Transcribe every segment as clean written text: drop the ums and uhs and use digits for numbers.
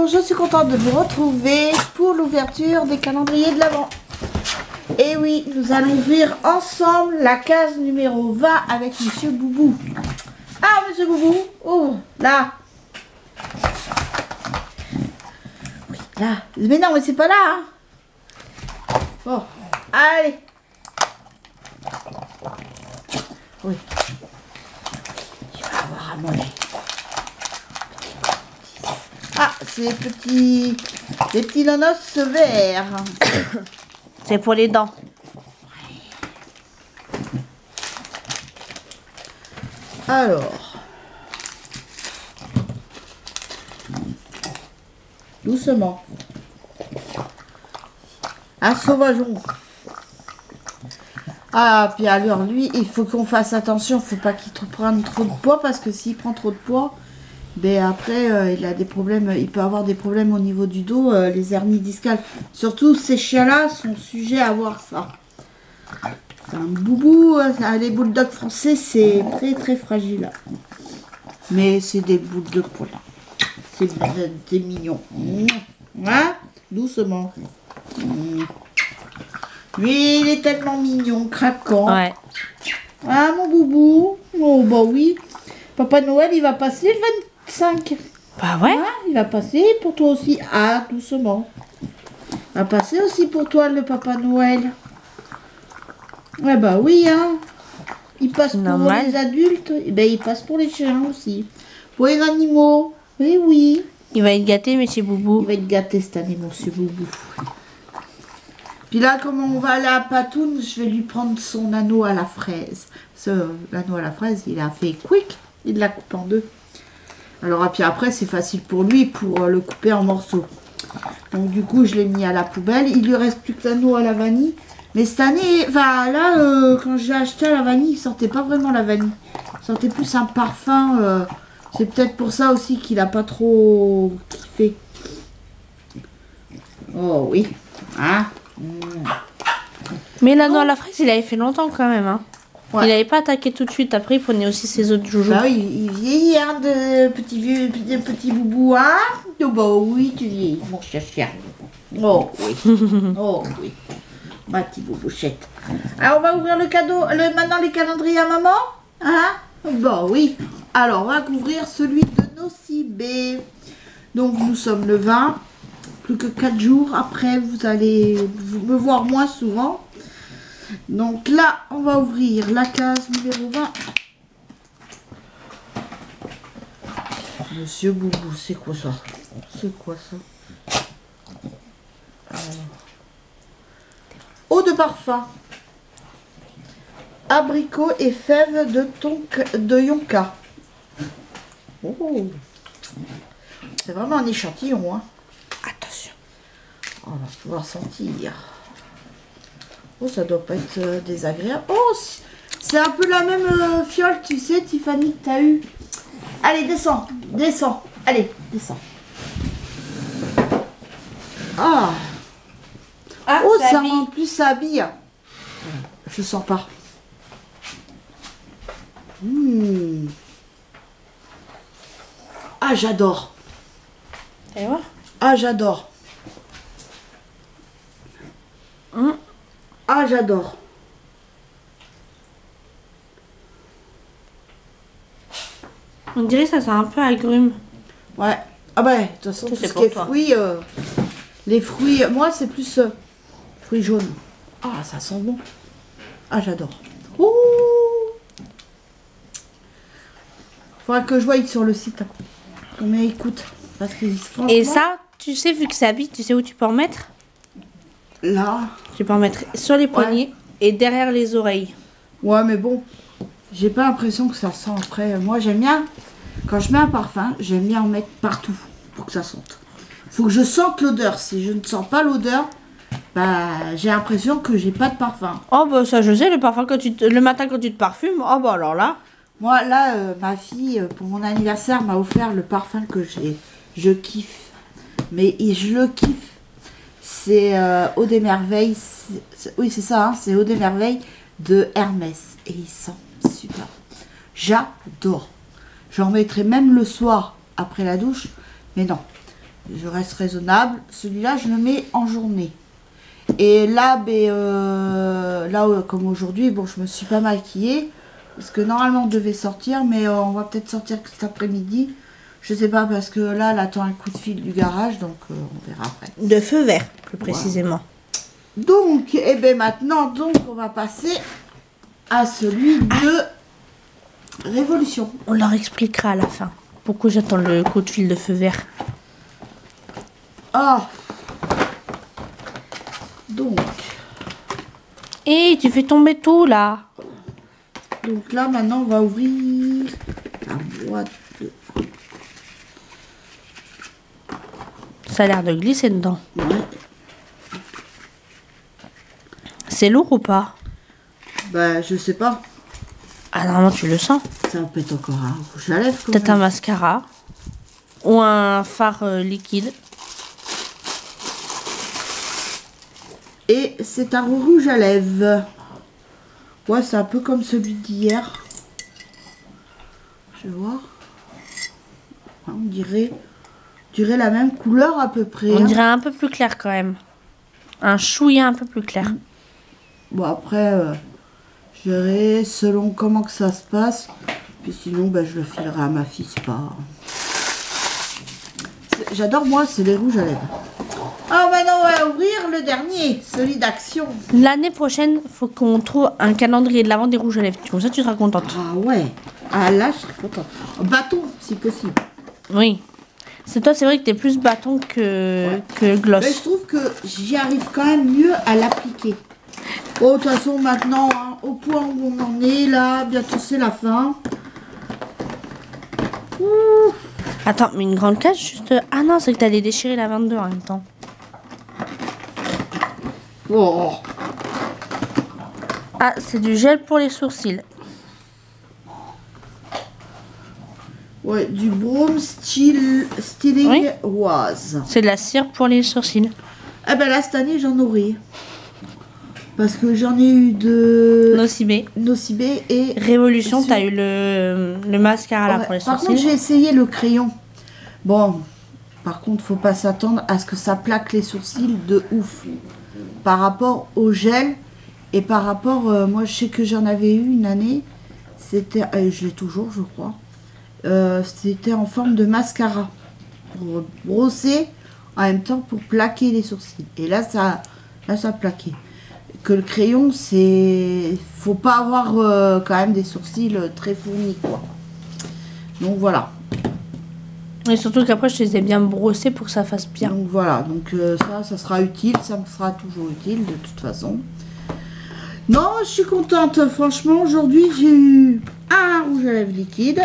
bonjour, je suis contente de vous retrouver pour l'ouverture des calendriers de l'Avent. Et oui, nous allons ouvrir ensemble la case numéro 20 avec Monsieur Boubou. Ah, Monsieur Boubou, ouvre, là. Oui, là. Mais non, mais c'est pas là, hein. Bon, allez. Oui. Tu vas avoir à manger. Ah, c'est des petits nonos verts. C'est pour les dents. Alors. Doucement. Un sauvageon. Ah, puis alors lui, il faut qu'on fasse attention. Il ne faut pas qu'il prenne trop de poids parce que s'il prend trop de poids, ben après, il a des problèmes, il peut avoir des problèmes au niveau du dos, les hernies discales. Surtout, ces chiens-là sont sujets à avoir ça. C'est un boubou, les bulldogs français, c'est très très fragile. Mais c'est des boules de poil. C'est mignon. Hein? Doucement. Lui, il est tellement mignon, craquant. Ouais. Ah, mon boubou. Oh, bah oui. Papa Noël, il va passer le 25. Bah ouais. Ah, il va passer pour toi aussi. Ah, doucement. Il va passer aussi pour toi, le Papa Noël. Ouais, bah oui, hein. Il passe pour Normal. les adultes. Et ben, il passe pour les chiens aussi. Pour les animaux. Oui, oui. Il va être gâté, monsieur Il Boubou. va être gâté cette année, monsieur Boubou. Puis là, comme on va aller à Patoun, je vais lui prendre son anneau à la fraise. L'anneau à la fraise, il a fait quick. Il l'a coupé en deux. Alors, et puis après, c'est facile pour lui pour le couper en morceaux. Donc, du coup, je l'ai mis à la poubelle. Il lui reste plus que l'anneau à la vanille. Mais cette année, enfin, là, quand j'ai acheté à la vanille, il sentait pas vraiment la vanille. Il sentait plus un parfum. C'est peut-être pour ça aussi qu'il a pas trop kiffé. Oh oui. Hein? Mais l'anneau à la fraise, il avait fait longtemps quand même. Hein. Ouais. Il n'avait pas attaqué tout de suite. Après, il prenait aussi ses autres joujoux. Bah oui, il vieillit, hein, de petit boubou, hein? Oh bah oui, tu vieillis, mon chien. Oh oui. Oh oui. Ma petite boubouchette. Alors, on va ouvrir le cadeau, maintenant les calendriers à maman? Hein? Bah oui. Alors, on va ouvrir celui de Nocibé. Donc, nous sommes le 20. Plus que 4 jours. Après, vous allez me voir moins souvent. Donc là, on va ouvrir la case numéro 20. Monsieur Boubou, c'est quoi ça? C'est quoi ça? Eau de parfum. Abricot et fèves de Yonka. Oh. C'est vraiment un échantillon, hein. Attention. On va pouvoir sentir. Oh, ça doit pas être désagréable. Oh, c'est un peu la même fiole, tu sais, Tiffany, que tu as eu. Allez, descends, descends. Allez, descends. Ah, oh, ça en plus, ça habille. Je sens pas. Ah, j'adore. Et voilà. Ah, j'adore. Ah, j'adore. On dirait ça sent un peu agrume. Ouais. Ah bah, de toute façon, tout C'est ce pour qui est toi. fruits, les fruits, moi, c'est plus fruits jaunes. Ah, ça sent bon. Ah, j'adore. Ouh. Faudra que je voie sur le site. Combien il coûte. Parce que, franchement, Et ça, tu sais, vu que ça habite, tu sais où tu peux en mettre? là, Tu peux en mettre sur les poignets et derrière les oreilles. ouais, mais bon, j'ai pas l'impression que ça sent après. Moi, j'aime bien, quand je mets un parfum, j'aime bien en mettre partout pour que ça sente. Faut que je sente l'odeur. Si je ne sens pas l'odeur, bah, j'ai l'impression que j'ai pas de parfum. Oh bah ça je sais, le parfum le matin quand tu te parfumes, oh bah alors là. Moi, là, ma fille, pour mon anniversaire, m'a offert le parfum que je kiffe. Mais je le kiffe. C'est Eau des Merveilles. Oui, c'est ça, hein, c'est Eau des Merveilles de Hermès. Et il sent super. J'adore. J'en mettrai même le soir après la douche. Mais non. je reste raisonnable. Celui-là, je le mets en journée. Et là, comme aujourd'hui, bon, je me suis pas maquillée. Parce que normalement, on devait sortir, mais on va peut-être sortir que cet après-midi. Je sais pas, parce que là, elle attend un coup de fil du garage, donc on verra après. De feu vert, plus précisément. Donc, et bien maintenant, donc, on va passer à celui de Révolution. On leur expliquera à la fin. Pourquoi j'attends le coup de fil de feu vert. Oh. Donc. Et tu fais tomber tout là. Donc là, maintenant, on va ouvrir la boîte de... Ça a l'air de glisser dedans. Ouais. C'est lourd ou pas? Bah, je sais pas. Ah normalement tu le sens. Ça peut être encore un rouge à lèvres. Peut-être un mascara. Ou un fard liquide. Et c'est un rouge à lèvres. Ouais, c'est un peu comme celui d'hier. Je vais voir. On dirait la même couleur à peu près. On dirait un peu plus clair quand même. Un chouïa un peu plus clair. Bon, après, je verrai selon comment que ça se passe. Puis sinon, bah, je le filerai à ma fille, c'est pas... J'adore, moi, c'est les rouges à lèvres. Alors maintenant, on va ouvrir le dernier, celui d'Action. L'année prochaine, faut qu'on trouve un calendrier de l'avant des rouges à lèvres. Comme ça, tu seras contente. Ah ouais. Ah là, je serais contente. Bâton, si possible. Oui. C'est toi, c'est vrai que t'es plus bâton que gloss. Mais je trouve que j'y arrive quand même mieux à l'appliquer. Oh, de toute façon, maintenant, hein, au point où on en est, là, bientôt c'est la fin. Ouh. Attends, mais une grande cage juste... Ah non, c'est que t'allais déchirer la 22 en même temps. Oh. Ah, c'est du gel pour les sourcils. Ouais, du Broom Styling Oui. Rose. C'est de la cire pour les sourcils. Eh ben là, cette année, j'en aurai. Parce que j'en ai eu de Nocibé. Nocibé et... Révolution, t'as eu le mascara là Ouais, pour les par sourcils. contre, j'ai essayé le crayon. Bon, par contre, faut pas s'attendre à ce que ça plaque les sourcils de ouf. Par rapport au gel et par rapport... moi, je sais que j'en avais eu une année. C'était... je l'ai toujours, je crois. C'était en forme de mascara. Pour brosser, en même temps pour plaquer les sourcils. Et là, ça a plaqué. Que le crayon, c'est... Faut pas avoir quand même des sourcils très fournis, quoi. Donc voilà. Et surtout qu'après, je les ai bien brossés pour que ça fasse bien. Donc voilà, donc ça sera utile, ça me sera toujours utile de toute façon. Non, je suis contente, franchement, aujourd'hui j'ai eu un rouge à lèvres liquide,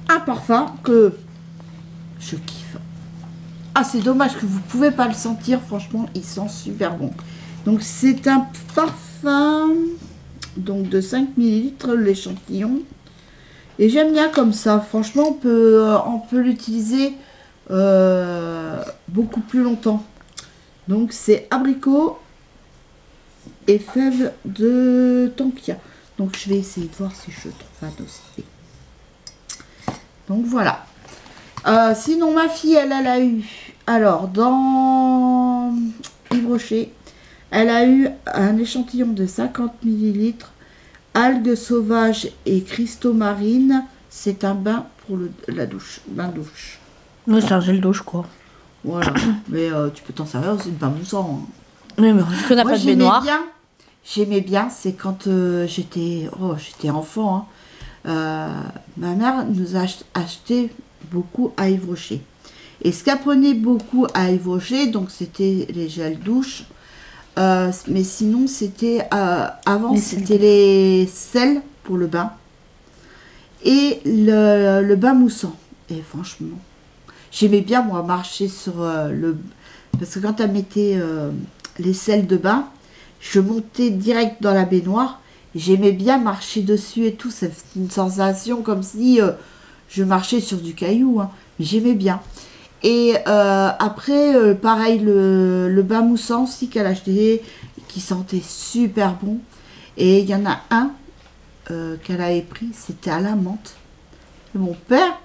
un parfum que je kiffe. Ah, c'est dommage que vous pouvez pas le sentir, franchement, il sent super bon. Donc c'est un parfum donc de 5 ml l'échantillon. Et j'aime bien comme ça, franchement on peut l'utiliser beaucoup plus longtemps. Donc c'est abricot et fève de Tonkia. Donc je vais essayer de voir si je trouve un dossier. Donc voilà. Sinon ma fille elle a eu, alors dans Yves Rocher, elle a eu un échantillon de 50 ml. Algues sauvages et cristaux marines, c'est un bain pour la douche, bain douche. Oui, c'est un gel douche quoi. Voilà, mais tu peux t'en servir aussi de bain moussant. Hein. Oui, mais parce qu'on n'a pas de baignoire. J'aimais bien, c'est quand j'étais enfant. Hein, ma mère nous a acheté beaucoup à Yves Rocher. Et ce qu'elle prenait beaucoup à Yves Rocher, donc c'était les gels douche. Mais sinon c'était avant c'était les sels pour le bain et le bain moussant. Et franchement j'aimais bien moi marcher sur parce que quand elle mettait les sels de bain, je montais direct dans la baignoire, j'aimais bien marcher dessus et tout, c'est une sensation comme si je marchais sur du caillou, hein. Mais j'aimais bien. Et après, pareil, le bain moussant aussi qu'elle a acheté, qui sentait super bon. Et il y en a un qu'elle avait pris, c'était à la menthe. Et mon père,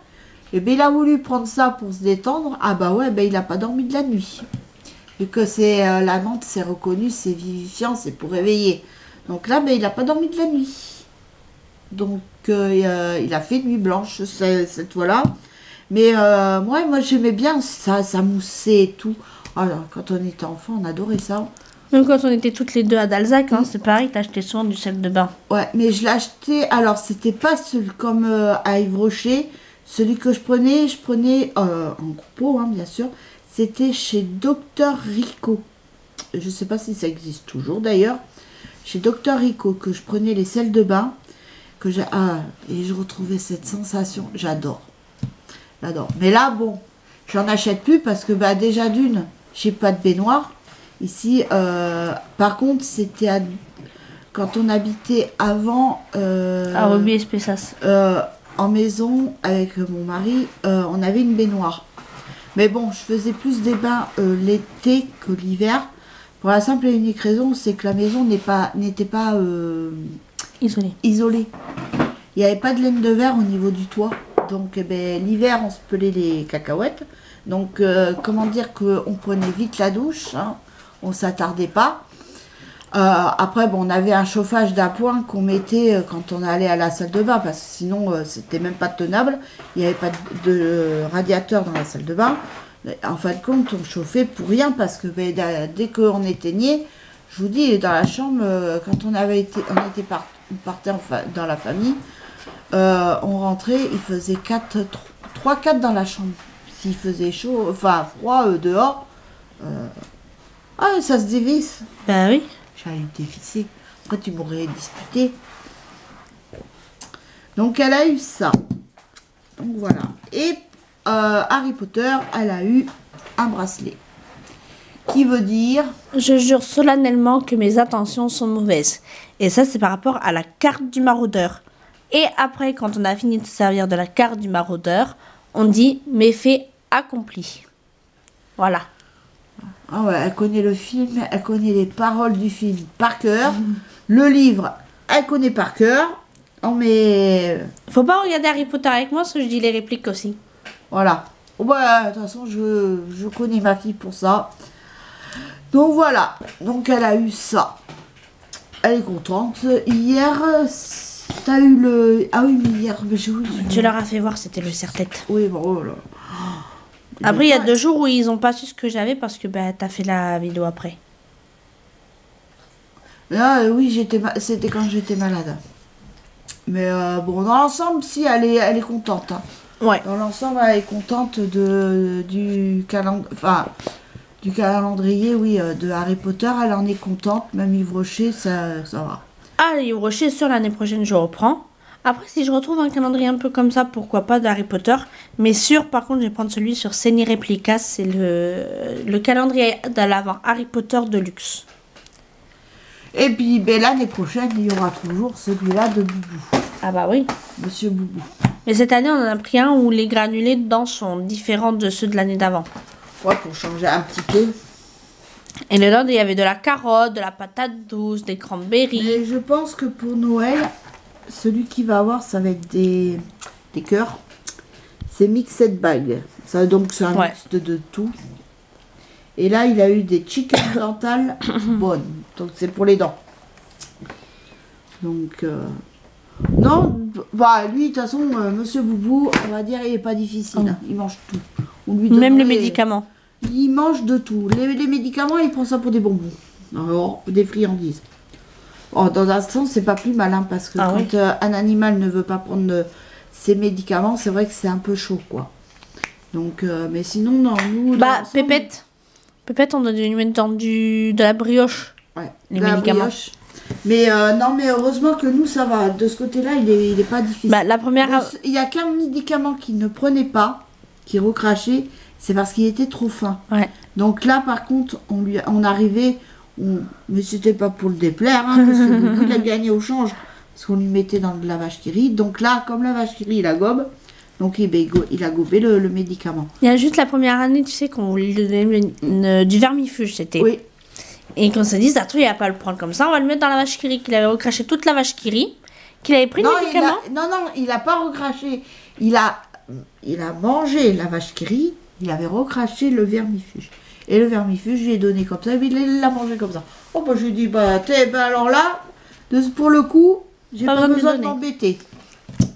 Et bien il a voulu prendre ça pour se détendre. Ah bah ouais, ben il n'a pas dormi de la nuit. Vu que c'est la menthe, c'est reconnu, c'est vivifiant, c'est pour réveiller. Donc là, ben il n'a pas dormi de la nuit. Donc il a fait nuit blanche cette fois-là. Mais moi j'aimais bien ça, ça moussait et tout. Alors, quand on était enfant, on adorait ça. Même quand on était toutes les deux à Dalzac, hein, c'est pareil, t'achetais souvent du sel de bain. Ouais, mais je l'achetais. Alors, c'était pas celui comme à Yves Rocher. Celui que je prenais en pot, hein, bien sûr. C'était chez Docteur Rico. Je sais pas si ça existe toujours d'ailleurs. Chez Docteur Rico, que je prenais les sels de bain. Et je retrouvais cette sensation. J'adore. J'adore. Mais là, bon, j'en achète plus parce que bah, déjà d'une, j'ai pas de baignoire. Ici, par contre, c'était quand on habitait avant À Roby Espessas. en maison avec mon mari, on avait une baignoire. Mais bon, je faisais plus des bains l'été que l'hiver. Pour la simple et unique raison, c'est que la maison n'était pas isolée. Il n'y avait pas de laine de verre au niveau du toit. Donc eh ben, l'hiver, on se pelait les cacahuètes. Donc comment dire qu'on prenait vite la douche, hein, on ne s'attardait pas. Après, bon, on avait un chauffage d'appoint qu'on mettait quand on allait à la salle de bain, parce que sinon, c'était même pas tenable. Il n'y avait pas de radiateur dans la salle de bain. En fin de compte, on chauffait pour rien, parce que ben, dès qu'on éteignait, je vous dis, dans la chambre, quand on partait dans la famille, on rentrait, il faisait 3-4 dans la chambre. S'il faisait chaud, enfin froid dehors, ça se dévisse. Bah oui. J'allais le dévisser. Après, tu m'aurais disputé. Donc, elle a eu ça. Donc, voilà. Et Harry Potter, elle a eu un bracelet. Qui veut dire... Je jure solennellement que mes intentions sont mauvaises. Et ça, c'est par rapport à la carte du maraudeur. Et après, quand on a fini de se servir de la carte du maraudeur, on dit méfait accompli. Voilà. Ah ouais, elle connaît le film, elle connaît les paroles du film par cœur. Le livre, elle connaît par cœur. Oh mais... Faut pas regarder Harry Potter avec moi, parce que je dis les répliques aussi. Voilà. Ouais, de toute façon, je connais ma fille pour ça. Donc voilà. Donc elle a eu ça. Elle est contente. Hier, t'as eu le... Ah oui, mais hier... Tu leur as fait voir, c'était le serre-tête. Oui, bon, oh là. Après, il y a 2 jours où ils ont pas su ce que j'avais parce que bah, t'as fait la vidéo après. Là, oui, c'était quand j'étais malade. Mais bon, dans l'ensemble, si, elle est contente. Hein. Ouais. Dans l'ensemble, elle est contente du calendrier, oui, de Harry Potter. Elle en est contente. Même Yves Rocher, ça va. Ah, Yves Rocher, sur l'année prochaine, je reprends. Après, si je retrouve un calendrier un peu comme ça, pourquoi pas d'Harry Potter. Mais sûr, par contre, je vais prendre celui sur Seni Replica. C'est le calendrier de l'avant Harry Potter de luxe. Et puis, ben, l'année prochaine, il y aura toujours celui-là de Boubou. Ah bah oui. Monsieur Boubou. Mais cette année, on en a pris un où les granulés dedans sont différents de ceux de l'année d'avant. Ouais, pour changer un petit peu. Et dedans, il y avait de la carotte, de la patate douce, des cranberries. Mais je pense que pour Noël... Celui qui va avoir, ça va être des cœurs. C'est Mixed Bag. Ça, donc, c'est un mix de tout. Et là, il a eu des chicken dentales bonnes. Donc, c'est pour les dents. Donc, non, bah, lui, de toute façon, Monsieur Boubou, on va dire, il n'est pas difficile. Hein. Il mange tout. On lui même les médicaments. Il mange de tout. Les médicaments, il prend ça pour des bonbons. Alors, des friandises. Oh, dans un sens, c'est pas plus malin parce que quand un animal ne veut pas prendre ses médicaments, c'est vrai que c'est un peu chaud, quoi. Donc, mais sinon, non, nous... Bah, Pépette, on doit lui mettre dans de la brioche. Ouais, les médicaments. Brioche. Mais non, mais heureusement que nous, ça va. De ce côté-là, il est pas difficile. Bah, la première... Il y a qu'un médicament qu'il ne prenait pas, qui recrachait, c'est parce qu'il était trop fin. Ouais. Donc là, par contre, on arrivait... Mais c'était pas pour le déplaire, hein, parce que il a gagné au change, parce qu'on lui mettait dans de la vache qui rit. Donc là, comme la vache qui rit, il a gobe, donc il a gobé le médicament. Il y a juste la première année, tu sais, qu'on lui donnait du vermifuge, c'était. Oui. Et qu'on s'est dit, ça il va pas le prendre comme ça, on va le mettre dans la vache qui rit, qu'il avait recraché toute la vache qui rit, qu'il avait pris le médicament. Non, il a pas recraché. Il a il a mangé la vache qui rit, il avait recraché le vermifuge. Et le vermifuge, je lui ai donné comme ça, et il l'a mangé comme ça. Oh, bah, je lui ai dit, bah, alors là, pour le coup, j'ai pas besoin de m'embêter.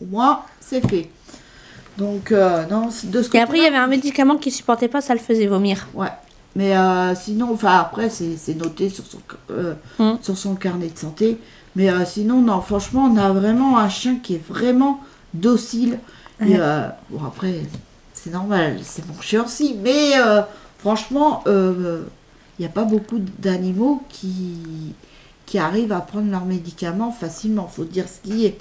Moi, c'est fait. Donc, non, de ce côté. Et après, il y avait un médicament qui supportait pas, ça le faisait vomir. Ouais. Mais sinon, enfin, après, c'est noté sur son carnet de santé. Mais sinon, non, franchement, on a vraiment un chien qui est vraiment docile. Et, bon, après, c'est normal, c'est mon chien aussi. Mais franchement, il n'y a pas beaucoup d'animaux qui arrivent à prendre leurs médicaments facilement. Faut dire ce qui est.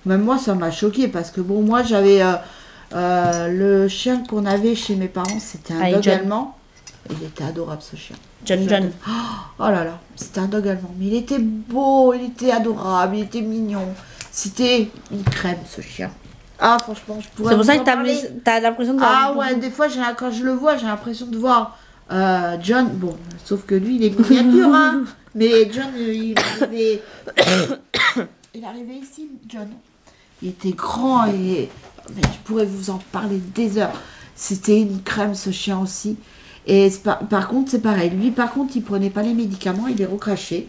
Même moi, ça m'a choqué parce que, bon, moi, j'avais le chien qu'on avait chez mes parents, c'était un dog allemand. Il était adorable, ce chien. John. Oh là là, c'était un dog allemand. Mais il était beau, il était adorable, il était mignon. C'était une crème, ce chien. Ah, franchement, je pourrais. C'est pour ça que t'as l'impression de voir. Ah ouais, des fois, quand je le vois, j'ai l'impression de voir John. Bon, sauf que lui, il est miniature, hein. Mais John, il arrivait ici, John. Il était grand et. Mais je pourrais vous en parler des heures. C'était une crème, ce chien aussi. Et par contre, c'est pareil. Lui, par contre, il prenait pas les médicaments, il les recrachait.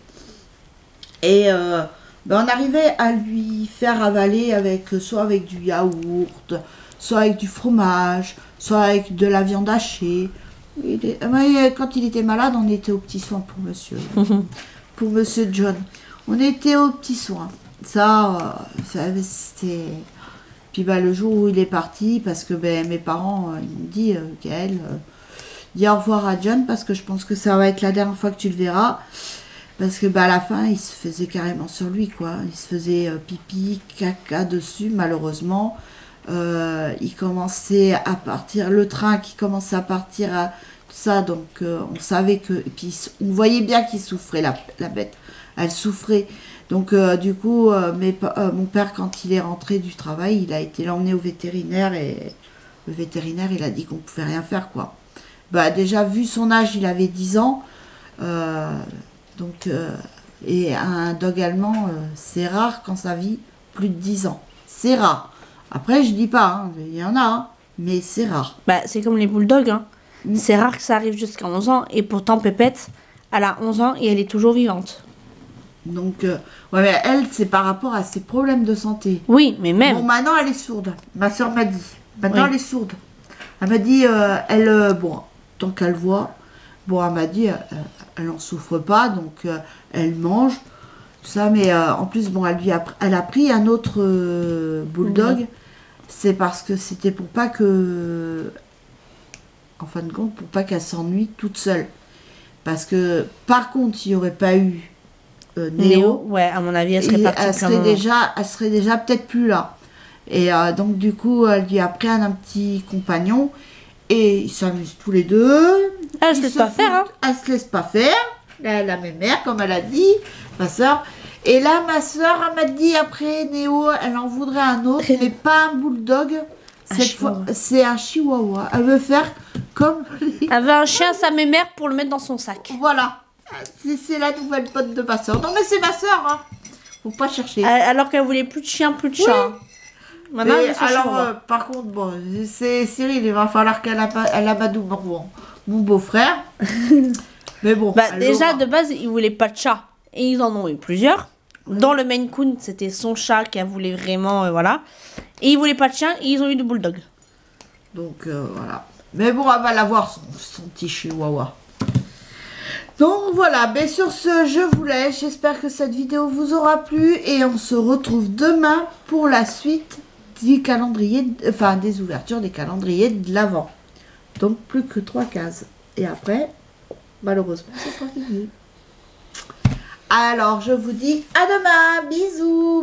Et on arrivait à lui faire avaler soit avec du yaourt, soit avec du fromage, soit avec de la viande hachée. Quand il était malade, on était aux petits soins pour monsieur. Pour monsieur John. On était aux petits soins. Ça c'était... Puis le jour où il est parti, parce que mes parents, ils m'ont dit, Gaëlle, dis au revoir à John, parce que je pense que ça va être la dernière fois que tu le verras. Parce que à la fin, il se faisait carrément sur lui, quoi. Il se faisait pipi, caca dessus, malheureusement. Il commençait à partir, le train qui commençait à partir, tout ça, donc on savait que... Et puis on voyait bien qu'il souffrait, la bête. Elle souffrait. Donc du coup, mon père, quand il est rentré du travail, il a été l'emmener au vétérinaire et le vétérinaire, il a dit qu'on ne pouvait rien faire, quoi. Déjà, vu son âge, il avait 10 ans. Et un dog allemand, c'est rare quand ça vit plus de 10 ans. C'est rare. Après, je dis pas, hein, il y en a, hein, mais c'est rare. C'est comme les bulldogs. Hein. C'est rare que ça arrive jusqu'à 11 ans. Et pourtant, Pépette, elle a 11 ans et elle est toujours vivante. Donc, ouais, mais elle, c'est par rapport à ses problèmes de santé. Oui, mais même. Bon, maintenant, elle est sourde. Ma soeur m'a dit. Maintenant, Oui. elle est sourde. Elle m'a dit, bon, tant qu'elle voit, bon, elle m'a dit, elle n'en souffre pas, donc elle mange, tout ça, mais en plus, bon, elle a pris un autre bulldog. C'est parce que c'était pour pas que, en fin de compte, pour pas qu'elle s'ennuie toute seule. Parce que, par contre, il n'y aurait pas eu Néo, ouais, à mon avis, elle serait partie. Elle serait déjà peut-être plus là. Et donc, du coup, elle lui a pris un petit compagnon. Et ils s'amusent tous les deux. Elle se laisse pas faire, hein. Elle se laisse pas faire. La même mère, comme elle a dit, ma soeur. Et là, ma soeur, elle m'a dit, après, Néo, elle en voudrait un autre, mais pas un bulldog. Cette fois, c'est un chihuahua. Elle veut faire comme... Elle veut un chien, sa mère, pour le mettre dans son sac. Voilà. C'est la nouvelle pote de ma soeur. Non, mais c'est ma soeur, hein. Faut pas chercher. Alors qu'elle voulait plus de chien, plus de chat. Oui. Maintenant, par contre, bon, c'est Cyril, il va falloir qu'elle abadoue mon beau-frère. Mais bon. Déjà, de base, ils voulaient pas de chat. Et ils en ont eu plusieurs. Dans le Maine Coon, c'était son chat qu'elle voulait vraiment, voilà. Et ils voulaient pas de chien, et ils ont eu de bulldog. Donc, voilà. Mais bon, elle va l'avoir, son petit chihuahua. Donc voilà, mais sur ce, je vous laisse. J'espère que cette vidéo vous aura plu. Et on se retrouve demain pour la suite du calendrier, des ouvertures des calendriers de l'Avent. Donc plus que 3 cases. Et après, malheureusement, c'est pas fini. Alors, je vous dis à demain. Bisous.